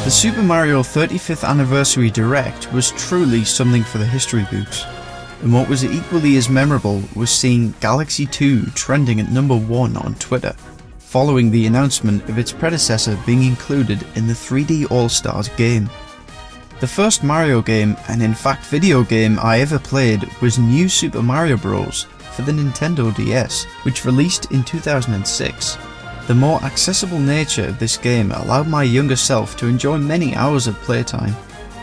The Super Mario 35th Anniversary Direct was truly something for the history books, and what was equally as memorable was seeing Galaxy 2 trending at number 1 on Twitter, following the announcement of its predecessor being included in the 3D All-Stars game. The first Mario game, and in fact video game I ever played, was New Super Mario Bros. For the Nintendo DS, which released in 2006. The more accessible nature of this game allowed my younger self to enjoy many hours of playtime.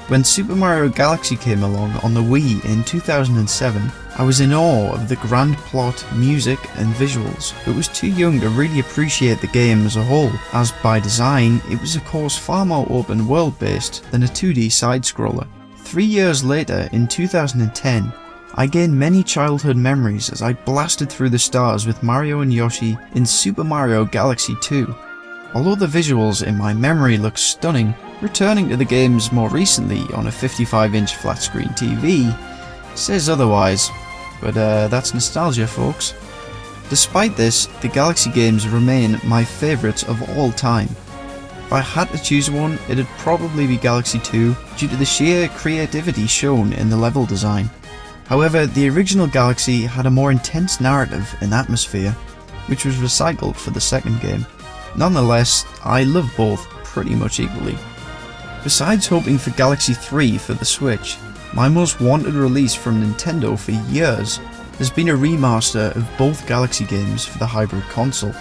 When Super Mario Galaxy came along on the Wii in 2007, I was in awe of the grand plot, music and visuals, but was too young to really appreciate the game as a whole, as by design it was of course far more open world based than a 2D side-scroller. 3 years later, in 2010, I gained many childhood memories as I blasted through the stars with Mario and Yoshi in Super Mario Galaxy 2. Although the visuals in my memory look stunning, returning to the games more recently on a 55-inch flat-screen TV says otherwise, but that's nostalgia, folks. Despite this, the Galaxy games remain my favourites of all time. If I had to choose one, it'd probably be Galaxy 2 due to the sheer creativity shown in the level design. However, the original Galaxy had a more intense narrative and atmosphere, which was recycled for the second game. Nonetheless, I love both pretty much equally. Besides hoping for Galaxy 3 for the Switch, my most wanted release from Nintendo for years has been a remaster of both Galaxy games for the hybrid console.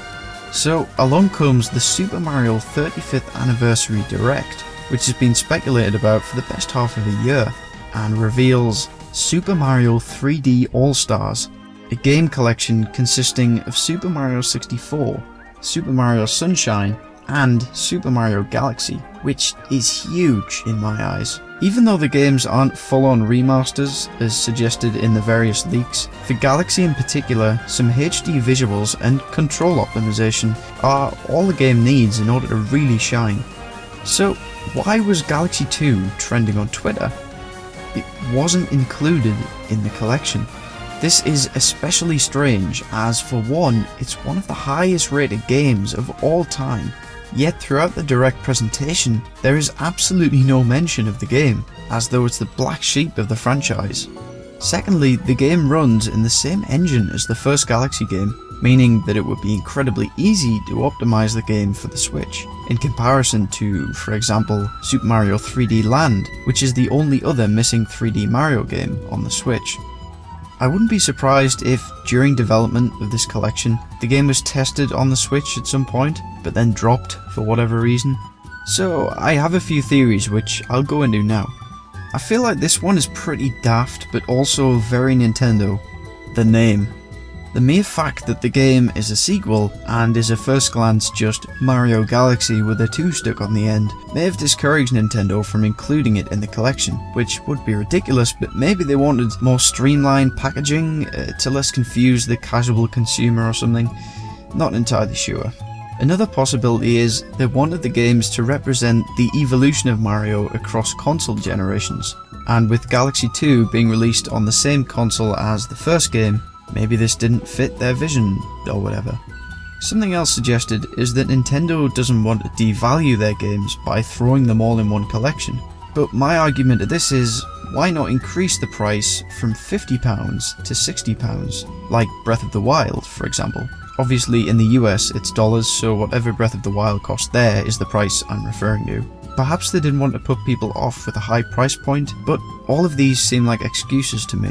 So along comes the Super Mario 35th Anniversary Direct, which has been speculated about for the best half of a year, and reveals Super Mario 3D All-Stars, a game collection consisting of Super Mario 64, Super Mario Sunshine, and Super Mario Galaxy, which is huge in my eyes. Even though the games aren't full-on remasters as suggested in the various leaks, for Galaxy in particular, some HD visuals and control optimization are all the game needs in order to really shine. So why was Galaxy 2 trending on Twitter? It wasn't included in the collection. This is especially strange as, for one, it's one of the highest rated games of all time, yet throughout the direct presentation there is absolutely no mention of the game, as though it's the black sheep of the franchise. Secondly, the game runs in the same engine as the first Galaxy game, meaning that it would be incredibly easy to optimize the game for the Switch, in comparison to, for example, Super Mario 3D Land, which is the only other missing 3D Mario game on the Switch. I wouldn't be surprised if, during development of this collection, the game was tested on the Switch at some point, but then dropped for whatever reason. So I have a few theories which I'll go into now. I feel like this one is pretty daft, but also very Nintendo. The name. The mere fact that the game is a sequel and is at first glance just Mario Galaxy with a 2 stuck on the end may have discouraged Nintendo from including it in the collection, which would be ridiculous, but maybe they wanted more streamlined packaging to less confuse the casual consumer or something. Not entirely sure. Another possibility is they wanted the games to represent the evolution of Mario across console generations, and with Galaxy 2 being released on the same console as the first game, maybe this didn't fit their vision, or whatever. Something else suggested is that Nintendo doesn't want to devalue their games by throwing them all in one collection. But my argument to this is, why not increase the price from £50 to £60, like Breath of the Wild, for example. Obviously in the US it's dollars, so whatever Breath of the Wild cost there is the price I'm referring to. Perhaps they didn't want to put people off with a high price point, but all of these seem like excuses to me.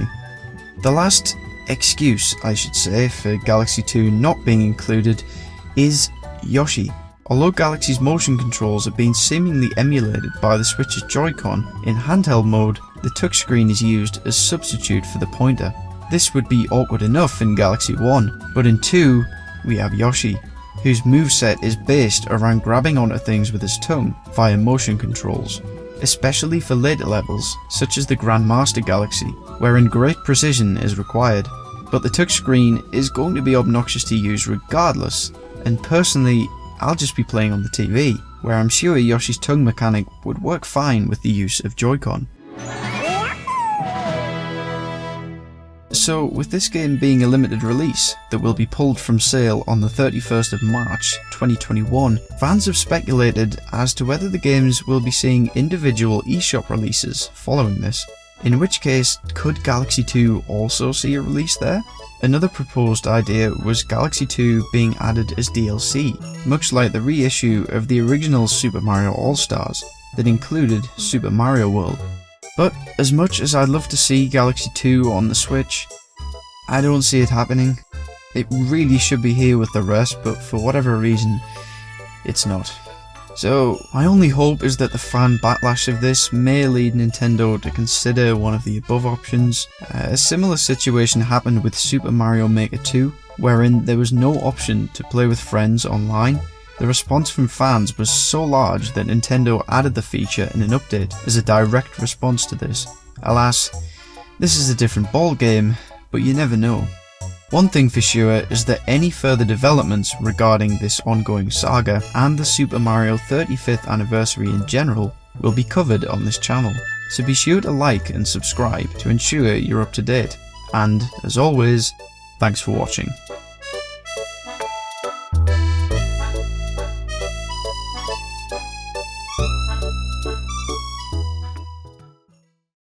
The last excuse, I should say, for Galaxy 2 not being included is Yoshi. Although Galaxy's motion controls have been seemingly emulated by the Switch's Joy-Con, in handheld mode the touchscreen is used as substitute for the pointer. This would be awkward enough in Galaxy 1, but in 2 we have Yoshi, whose moveset is based around grabbing onto things with his tongue via motion controls, especially for later levels such as the Grandmaster Galaxy, wherein great precision is required. But the touchscreen is going to be obnoxious to use regardless, and personally I'll just be playing on the TV, where I'm sure Yoshi's tongue mechanic would work fine with the use of Joy-Con. So with this game being a limited release that will be pulled from sale on the 31st of March 2021, fans have speculated as to whether the games will be seeing individual eShop releases following this. In which case, could Galaxy 2 also see a release there? Another proposed idea was Galaxy 2 being added as DLC, much like the reissue of the original Super Mario All-Stars that included Super Mario World. But as much as I'd love to see Galaxy 2 on the Switch, I don't see it happening. It really should be here with the rest, but for whatever reason, it's not. So my only hope is that the fan backlash of this may lead Nintendo to consider one of the above options. A similar situation happened with Super Mario Maker 2, wherein there was no option to play with friends online. The response from fans was so large that Nintendo added the feature in an update as a direct response to this. Alas, this is a different ballgame, but you never know. One thing for sure is that any further developments regarding this ongoing saga and the Super Mario 35th anniversary in general will be covered on this channel, so be sure to like and subscribe to ensure you're up to date. And as always, thanks for watching.